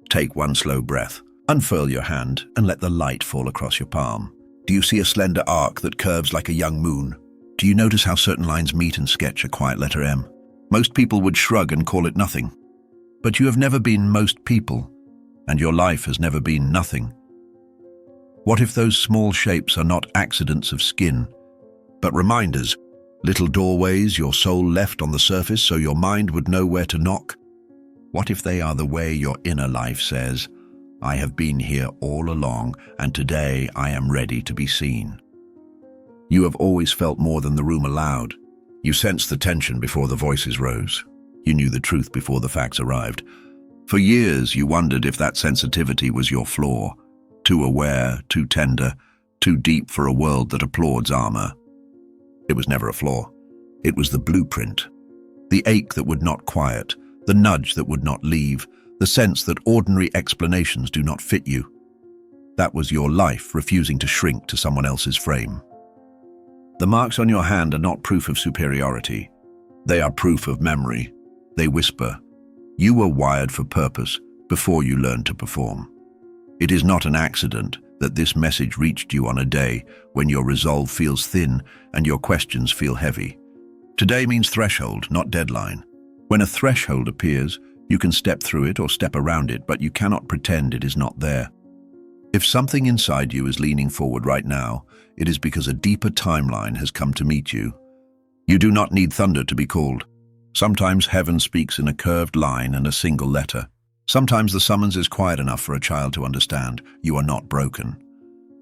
Take one slow breath. Unfurl your hand and let the light fall across your palm. Do you see a slender arc that curves like a young moon? Do you notice how certain lines meet and sketch a quiet letter M? Most people would shrug and call it nothing. But you have never been most people, and your life has never been nothing. What if those small shapes are not accidents of skin, but reminders, little doorways your soul left on the surface so your mind would know where to knock? What if they are the way your inner life says, I have been here all along, and today I am ready to be seen? You have always felt more than the room allowed. You sensed the tension before the voices rose. You knew the truth before the facts arrived. For years, you wondered if that sensitivity was your flaw. Too aware, too tender, too deep for a world that applauds armor. It was never a flaw. It was the blueprint. The ache that would not quiet, the nudge that would not leave, the sense that ordinary explanations do not fit you. That was your life refusing to shrink to someone else's frame. The marks on your hand are not proof of superiority. They are proof of memory. They whisper, you were wired for purpose before you learned to perform. It is not an accident that this message reached you on a day when your resolve feels thin and your questions feel heavy. Today means threshold, not deadline. When a threshold appears, you can step through it or step around it, but you cannot pretend it is not there. If something inside you is leaning forward right now, it is because a deeper timeline has come to meet you. You do not need thunder to be called. Sometimes heaven speaks in a curved line and a single letter. Sometimes the summons is quiet enough for a child to understand. You are not broken.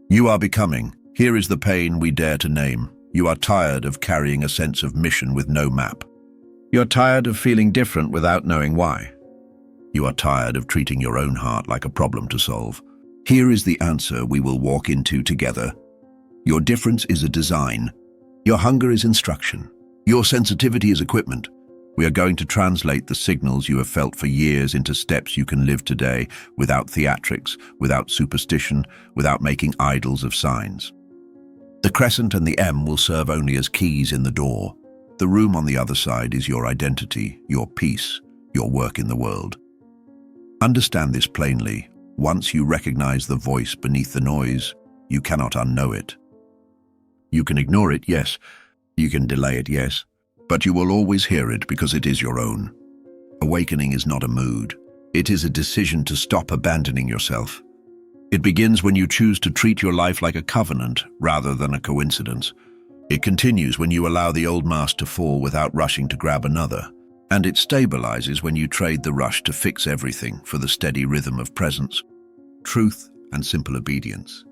You are becoming. Here is the pain we dare to name. You are tired of carrying a sense of mission with no map. You are tired of feeling different without knowing why. You are tired of treating your own heart like a problem to solve. Here is the answer we will walk into together. Your difference is a design. Your hunger is instruction. Your sensitivity is equipment. We are going to translate the signals you have felt for years into steps you can live today without theatrics, without superstition, without making idols of signs. The Crescent and the M will serve only as keys in the door. The room on the other side is your identity, your peace, your work in the world. Understand this plainly. Once you recognize the voice beneath the noise, you cannot unknow it. You can ignore it, yes. You can delay it, yes. But you will always hear it because it is your own. Awakening is not a mood. It is a decision to stop abandoning yourself. It begins when you choose to treat your life like a covenant rather than a coincidence. It continues when you allow the old mask to fall without rushing to grab another. And it stabilizes when you trade the rush to fix everything for the steady rhythm of presence, truth, and simple obedience.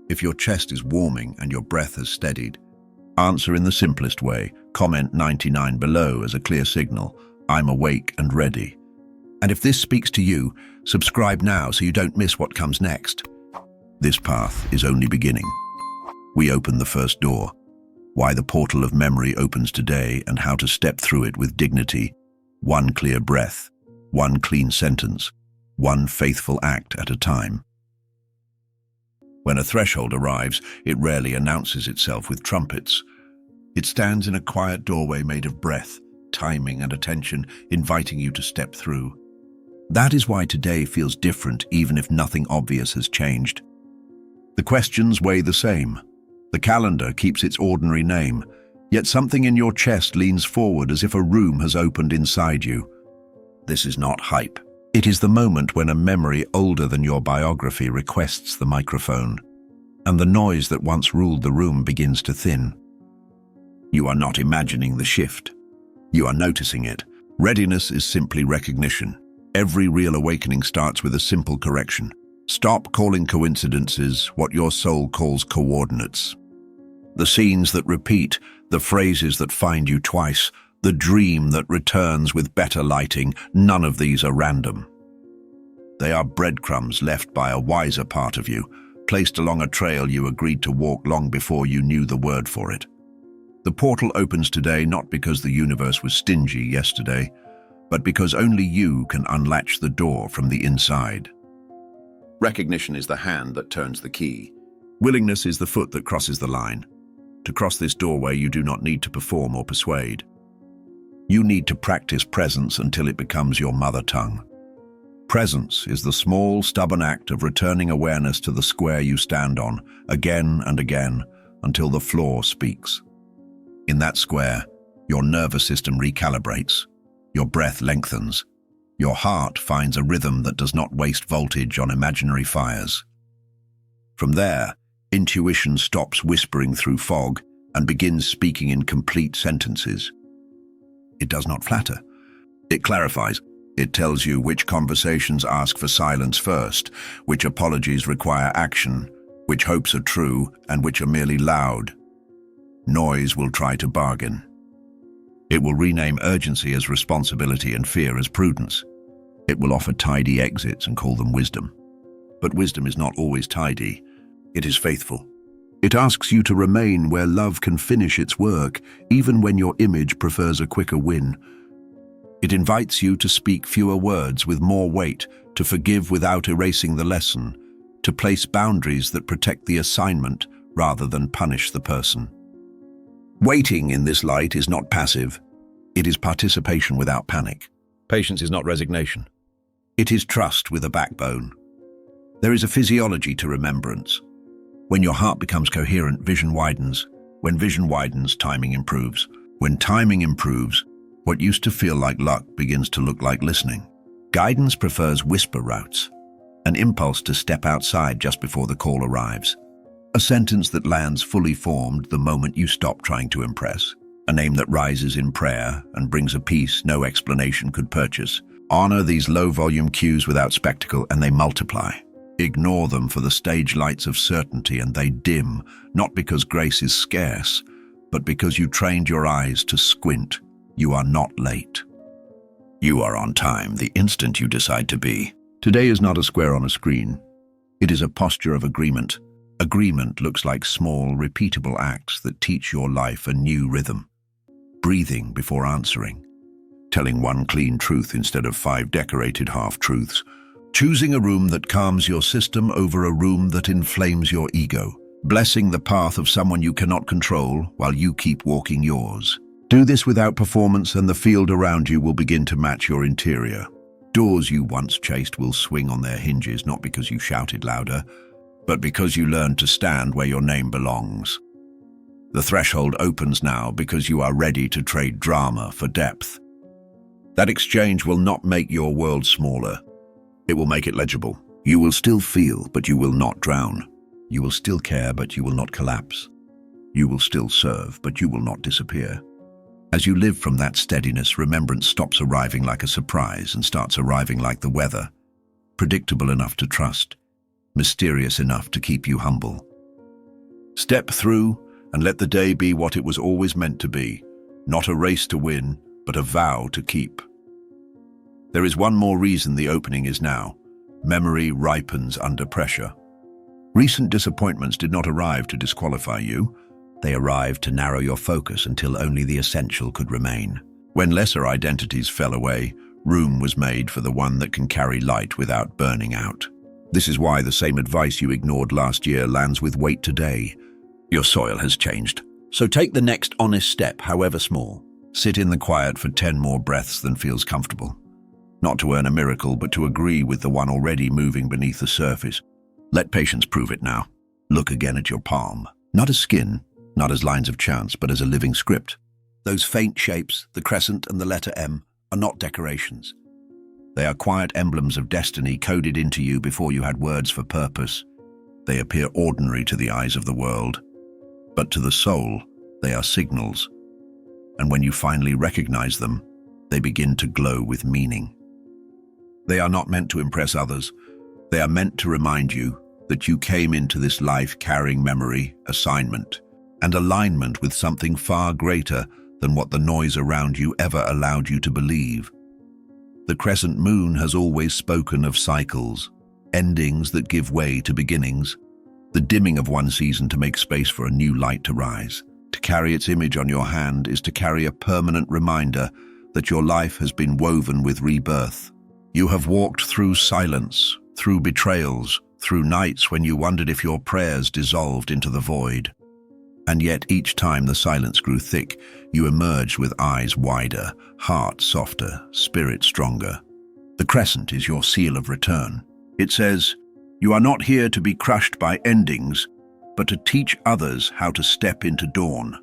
If your chest is warming and your breath has steadied, answer in the simplest way. Comment 99 below as a clear signal. I'm awake and ready. And if this speaks to you, subscribe now so you don't miss what comes next. This path is only beginning. We open the first door. Why the portal of memory opens today and how to step through it with dignity. One clear breath, one clean sentence, one faithful act at a time. When a threshold arrives, it rarely announces itself with trumpets. It stands in a quiet doorway made of breath, timing, and attention, inviting you to step through. That is why today feels different, even if nothing obvious has changed. The questions weigh the same. The calendar keeps its ordinary name, yet something in your chest leans forward as if a room has opened inside you. This is not hype. It is the moment when a memory older than your biography requests the microphone, and the noise that once ruled the room begins to thin. You are not imagining the shift. You are noticing it. Readiness is simply recognition. Every real awakening starts with a simple correction. Stop calling coincidences what your soul calls coordinates. The scenes that repeat, the phrases that find you twice, the dream that returns with better lighting, none of these are random. They are breadcrumbs left by a wiser part of you, placed along a trail you agreed to walk long before you knew the word for it. The portal opens today not because the universe was stingy yesterday, but because only you can unlatch the door from the inside. Recognition is the hand that turns the key. Willingness is the foot that crosses the line. To cross this doorway, you do not need to perform or persuade. You need to practice presence until it becomes your mother tongue. Presence is the small, stubborn act of returning awareness to the square you stand on, again and again, until the floor speaks. In that square, your nervous system recalibrates, your breath lengthens, your heart finds a rhythm that does not waste voltage on imaginary fires. From there, intuition stops whispering through fog and begins speaking in complete sentences. It does not flatter. It clarifies. It tells you which conversations ask for silence first, which apologies require action, which hopes are true and which are merely loud. Noise will try to bargain. It will rename urgency as responsibility and fear as prudence. It will offer tidy exits and call them wisdom. But wisdom is not always tidy. It is faithful. It asks you to remain where love can finish its work, even when your image prefers a quicker win. It invites you to speak fewer words with more weight, to forgive without erasing the lesson, to place boundaries that protect the assignment rather than punish the person. Waiting in this light is not passive. It is participation without panic. Patience is not resignation. It is trust with a backbone. There is a physiology to remembrance. When your heart becomes coherent, vision widens. When vision widens, timing improves. When timing improves, what used to feel like luck begins to look like listening. Guidance prefers whisper routes, an impulse to step outside just before the call arrives. A sentence that lands fully formed the moment you stop trying to impress. A name that rises in prayer and brings a peace no explanation could purchase. Honor these low-volume cues without spectacle and they multiply. Ignore them for the stage lights of certainty and they dim, not because grace is scarce, but because you trained your eyes to squint. You are not late. You are on time the instant you decide to be. Today is not a square on a screen. It is a posture of agreement. Agreement looks like small, repeatable acts that teach your life a new rhythm. Breathing before answering. Telling one clean truth instead of 5 decorated half-truths. Choosing a room that calms your system over a room that inflames your ego. Blessing the path of someone you cannot control while you keep walking yours. Do this without performance and the field around you will begin to match your interior. Doors you once chased will swing on their hinges not because you shouted louder, but because you learned to stand where your name belongs. The threshold opens now because you are ready to trade drama for depth. That exchange will not make your world smaller. It will make it legible. You will still feel, but you will not drown. You will still care, but you will not collapse. You will still serve, but you will not disappear. As you live from that steadiness, remembrance stops arriving like a surprise and starts arriving like the weather, predictable enough to trust, mysterious enough to keep you humble. Step through and let the day be what it was always meant to be, not a race to win, but a vow to keep. There is one more reason the opening is now. Memory ripens under pressure. Recent disappointments did not arrive to disqualify you. They arrived to narrow your focus until only the essential could remain. When lesser identities fell away, room was made for the one that can carry light without burning out. This is why the same advice you ignored last year lands with weight today. Your soil has changed. So take the next honest step, however small. Sit in the quiet for 10 more breaths than feels comfortable. Not to earn a miracle, but to agree with the one already moving beneath the surface. Let patience prove it now. Look again at your palm. Not as skin, not as lines of chance, but as a living script. Those faint shapes, the crescent and the letter M, are not decorations. They are quiet emblems of destiny coded into you before you had words for purpose. They appear ordinary to the eyes of the world, but to the soul, they are signals. And when you finally recognize them, they begin to glow with meaning. They are not meant to impress others. They are meant to remind you that you came into this life carrying memory, assignment, and alignment with something far greater than what the noise around you ever allowed you to believe. The crescent moon has always spoken of cycles, endings that give way to beginnings, the dimming of one season to make space for a new light to rise. To carry its image on your hand is to carry a permanent reminder that your life has been woven with rebirth. You have walked through silence, through betrayals, through nights when you wondered if your prayers dissolved into the void. And yet each time the silence grew thick, you emerged with eyes wider, heart softer, spirit stronger. The crescent is your seal of return. It says, "You are not here to be crushed by endings, but to teach others how to step into dawn."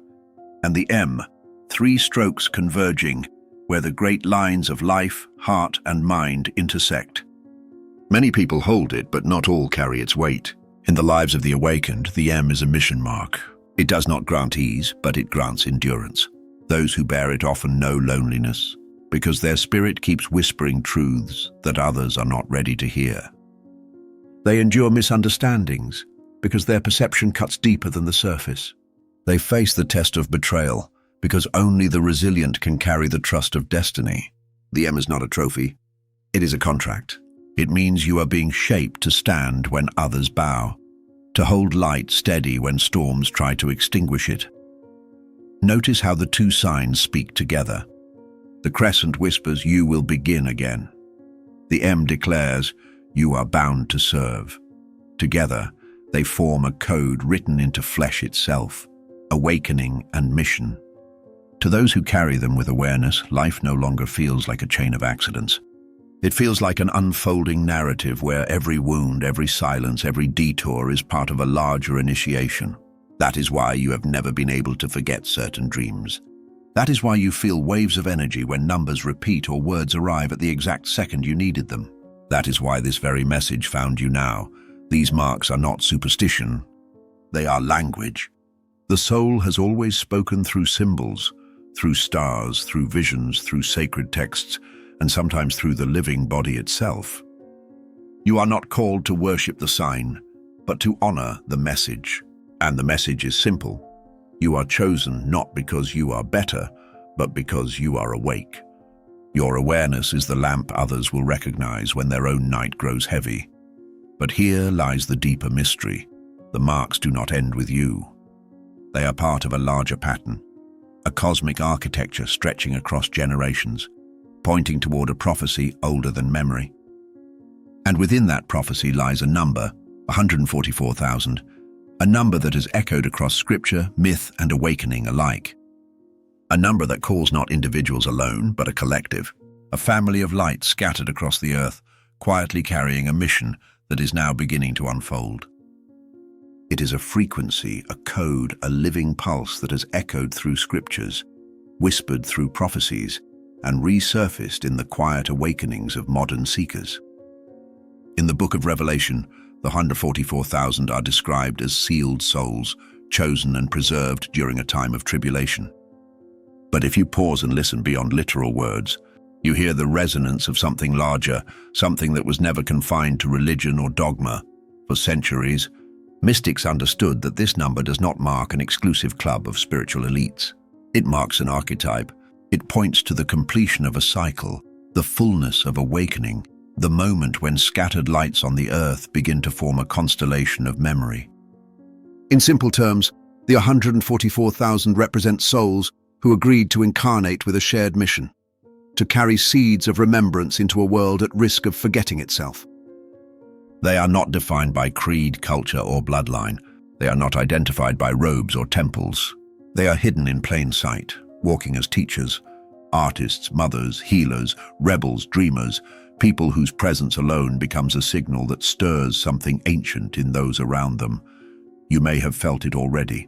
And the M, 3 strokes converging, where the great lines of life, heart, and mind intersect. Many people hold it, but not all carry its weight. In the lives of the awakened, the M is a mission mark. It does not grant ease, but it grants endurance. Those who bear it often know loneliness, because their spirit keeps whispering truths that others are not ready to hear. They endure misunderstandings, because their perception cuts deeper than the surface. They face the test of betrayal, because only the resilient can carry the trust of destiny. The M is not a trophy. It is a contract. It means you are being shaped to stand when others bow, to hold light steady when storms try to extinguish it. Notice how the 2 signs speak together. The crescent whispers, "You will begin again." The M declares, "You are bound to serve." Together, they form a code written into flesh itself, awakening and mission. To those who carry them with awareness, life no longer feels like a chain of accidents. It feels like an unfolding narrative where every wound, every silence, every detour is part of a larger initiation. That is why you have never been able to forget certain dreams. That is why you feel waves of energy when numbers repeat or words arrive at the exact second you needed them. That is why this very message found you now. These marks are not superstition. They are language. The soul has always spoken through symbols, through stars, through visions, through sacred texts, and sometimes through the living body itself. You are not called to worship the sign, but to honor the message. And the message is simple. You are chosen not because you are better, but because you are awake. Your awareness is the lamp others will recognize when their own night grows heavy. But here lies the deeper mystery. The marks do not end with you. They are part of a larger pattern, a cosmic architecture stretching across generations, pointing toward a prophecy older than memory. And within that prophecy lies a number, 144,000, a number that has echoed across scripture, myth, and awakening alike. A number that calls not individuals alone, but a collective, a family of light scattered across the earth, quietly carrying a mission that is now beginning to unfold. It is a frequency, a code, a living pulse that has echoed through scriptures, whispered through prophecies, and resurfaced in the quiet awakenings of modern seekers. In the book of Revelation, the 144,000 are described as sealed souls, chosen and preserved during a time of tribulation. But if you pause and listen beyond literal words, you hear the resonance of something larger, something that was never confined to religion or dogma. For centuries, mystics understood that this number does not mark an exclusive club of spiritual elites. It marks an archetype. It points to the completion of a cycle, the fullness of awakening, the moment when scattered lights on the earth begin to form a constellation of memory. In simple terms, the 144,000 represent souls who agreed to incarnate with a shared mission, to carry seeds of remembrance into a world at risk of forgetting itself. They are not defined by creed, culture, or bloodline. They are not identified by robes or temples. They are hidden in plain sight, walking as teachers, artists, mothers, healers, rebels, dreamers, people whose presence alone becomes a signal that stirs something ancient in those around them. You may have felt it already.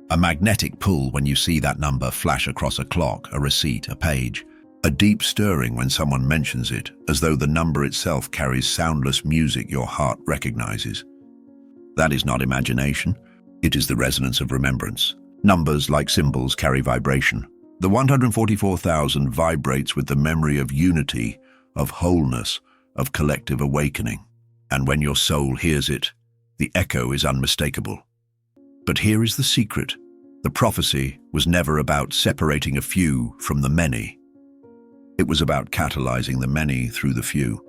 A magnetic pull when you see that number flash across a clock, a receipt, a page. A deep stirring when someone mentions it, as though the number itself carries soundless music your heart recognizes. That is not imagination. It is the resonance of remembrance. Numbers, like symbols, carry vibration. The 144,000 vibrates with the memory of unity, of wholeness, of collective awakening. And when your soul hears it, the echo is unmistakable. But here is the secret. The prophecy was never about separating a few from the many. It was about catalyzing the many through the few.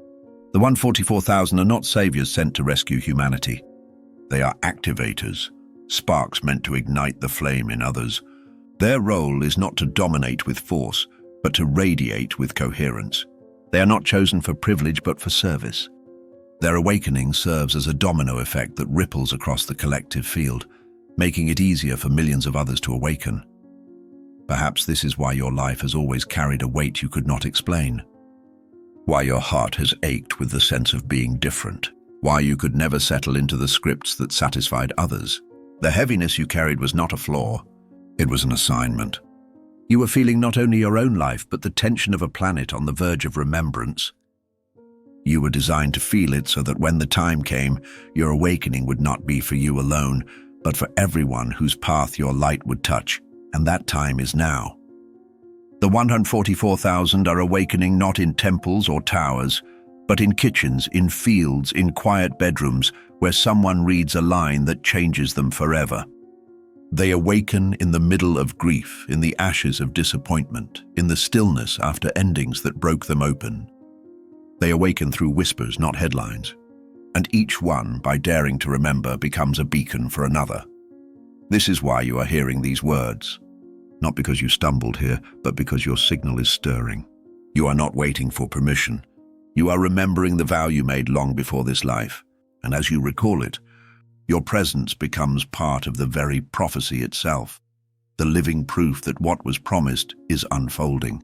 The 144,000 are not saviors sent to rescue humanity. They are activators, sparks meant to ignite the flame in others. Their role is not to dominate with force, but to radiate with coherence. They are not chosen for privilege, but for service. Their awakening serves as a domino effect that ripples across the collective field, making it easier for millions of others to awaken. Perhaps this is why your life has always carried a weight you could not explain. why your heart has ached with the sense of being different, why you could never settle into the scripts that satisfied others. The heaviness you carried was not a flaw, it was an assignment. You were feeling not only your own life, but the tension of a planet on the verge of remembrance. You were designed to feel it so that when the time came, your awakening would not be for you alone, but for everyone whose path your light would touch, and that time is now. The 144,000 are awakening not in temples or towers, but in kitchens, in fields, in quiet bedrooms, where someone reads a line that changes them forever. They awaken in the middle of grief, in the ashes of disappointment, in the stillness after endings that broke them open. They awaken through whispers, not headlines, and each one, by daring to remember, becomes a beacon for another. This is why you are hearing these words. Not because you stumbled here, but because your signal is stirring. You are not waiting for permission. You are remembering the vow you made long before this life, and as you recall it, your presence becomes part of the very prophecy itself, the living proof that what was promised is unfolding.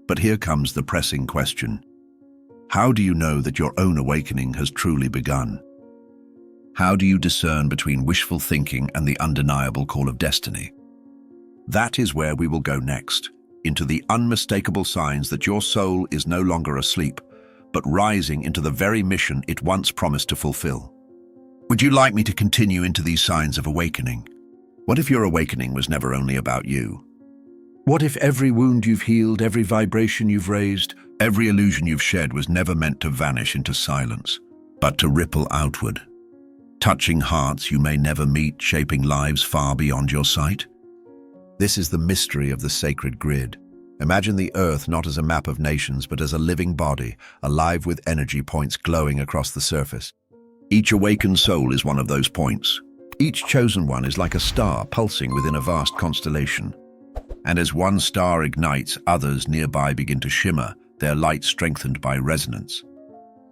But here comes the pressing question. How do you know that your own awakening has truly begun? How do you discern between wishful thinking and the undeniable call of destiny? That is where we will go next, into the unmistakable signs that your soul is no longer asleep, but rising into the very mission it once promised to fulfill. Would you like me to continue into these signs of awakening? What if your awakening was never only about you? What if every wound you've healed, every vibration you've raised, every illusion you've shed was never meant to vanish into silence, but to ripple outward, touching hearts you may never meet, shaping lives far beyond your sight? This is the mystery of the sacred grid. Imagine the earth not as a map of nations, but as a living body, alive with energy points glowing across the surface. Each awakened soul is one of those points. Each chosen one is like a star pulsing within a vast constellation. And as one star ignites, others nearby begin to shimmer, their light strengthened by resonance.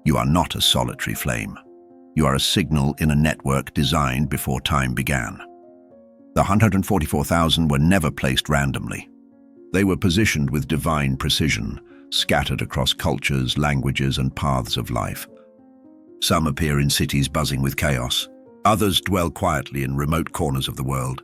You are not a solitary flame. You are a signal in a network designed before time began. The 144,000 were never placed randomly. They were positioned with divine precision, scattered across cultures, languages, and paths of life. Some appear in cities buzzing with chaos. Others dwell quietly in remote corners of the world.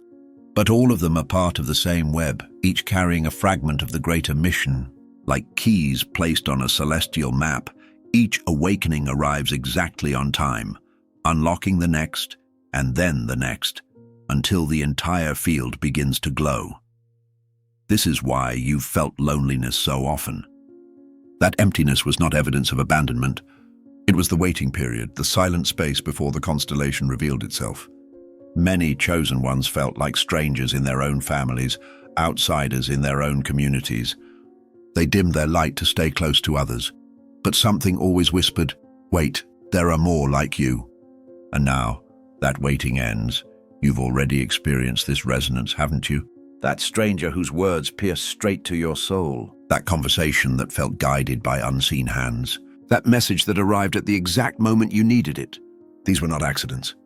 But all of them are part of the same web, each carrying a fragment of the greater mission. Like keys placed on a celestial map, each awakening arrives exactly on time, unlocking the next, and then the next, until the entire field begins to glow. This is why you've felt loneliness so often. That emptiness was not evidence of abandonment. It was the waiting period, the silent space before the constellation revealed itself. Many chosen ones felt like strangers in their own families, outsiders in their own communities. They dimmed their light to stay close to others, but something always whispered, "Wait, there are more like you." And now, that waiting ends. You've already experienced this resonance, haven't you? That stranger whose words pierced straight to your soul. That conversation that felt guided by unseen hands. That message that arrived at the exact moment you needed it. These were not accidents.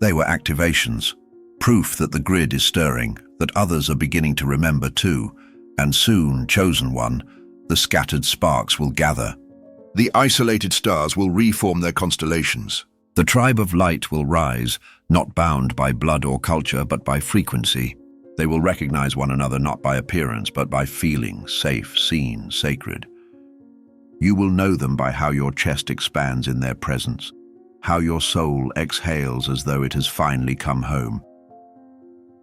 They were activations. Proof that the grid is stirring, that others are beginning to remember too. And soon, chosen one, the scattered sparks will gather. The isolated stars will reform their constellations. The tribe of light will rise, not bound by blood or culture, but by frequency. They will recognize one another not by appearance, but by feeling safe, seen, sacred. You will know them by how your chest expands in their presence, how your soul exhales as though it has finally come home.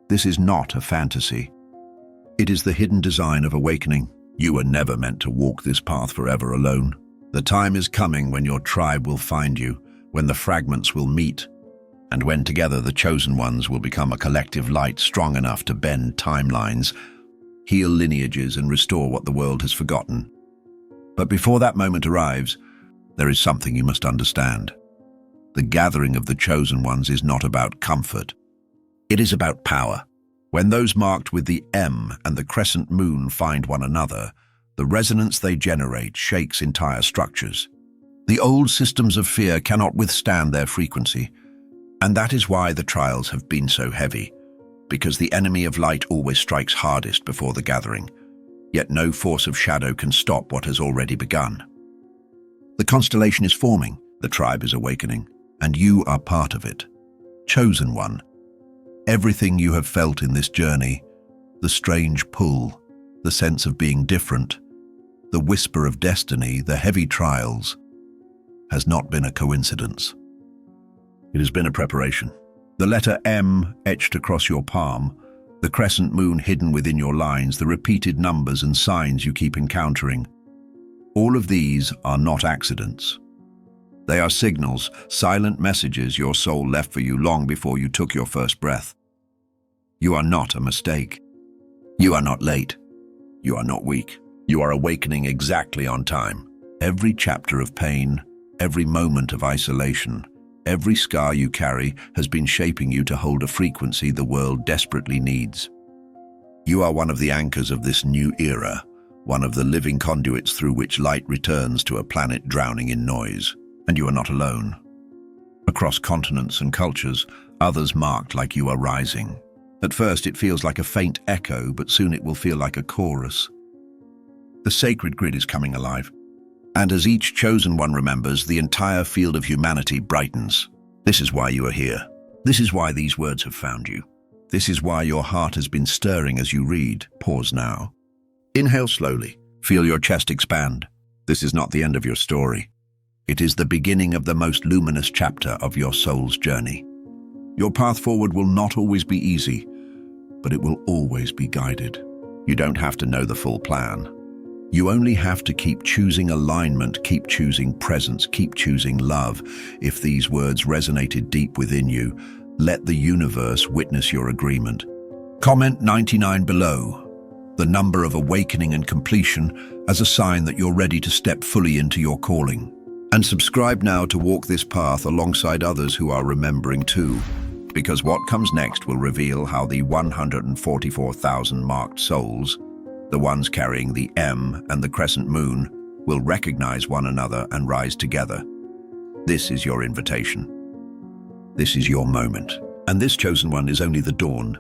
This is not a fantasy. It is the hidden design of awakening. You were never meant to walk this path forever alone. The time is coming when your tribe will find you, when the fragments will meet, and when together the chosen ones will become a collective light strong enough to bend timelines, heal lineages, and restore what the world has forgotten. But before that moment arrives, there is something you must understand. The gathering of the chosen ones is not about comfort. It is about power. When those marked with the M and the crescent moon find one another, the resonance they generate shakes entire structures. The old systems of fear cannot withstand their frequency, and that is why the trials have been so heavy, because the enemy of light always strikes hardest before the gathering, yet no force of shadow can stop what has already begun. The constellation is forming, the tribe is awakening, and you are part of it. Chosen one. Everything you have felt in this journey, the strange pull, the sense of being different, the whisper of destiny, the heavy trials, has not been a coincidence. It has been a preparation. The letter M etched across your palm, the crescent moon hidden within your lines, the repeated numbers and signs you keep encountering. All of these are not accidents. They are signals, silent messages your soul left for you long before you took your first breath. You are not a mistake. You are not late. You are not weak. You are awakening exactly on time. Every chapter of pain, every moment of isolation, every scar you carry has been shaping you to hold a frequency the world desperately needs. You are one of the anchors of this new era, one of the living conduits through which light returns to a planet drowning in noise. And you are not alone. Across continents and cultures, others marked like you are rising. At first it feels like a faint echo, but soon it will feel like a chorus. The sacred grid is coming alive. And as each chosen one remembers, the entire field of humanity brightens. This is why you are here. This is why these words have found you. This is why your heart has been stirring as you read. Pause now. Inhale slowly. Feel your chest expand. This is not the end of your story. It is the beginning of the most luminous chapter of your soul's journey. Your path forward will not always be easy, but it will always be guided. You don't have to know the full plan. You only have to keep choosing alignment, keep choosing presence, keep choosing love. If these words resonated deep within you, let the universe witness your agreement. Comment 99 below, the number of awakening and completion, as a sign that you're ready to step fully into your calling. And subscribe now to walk this path alongside others who are remembering too, because what comes next will reveal how the 144,000 marked souls, the ones carrying the M and the crescent moon, will recognize one another and rise together. This is your invitation. This is your moment. And this chosen one is only the dawn.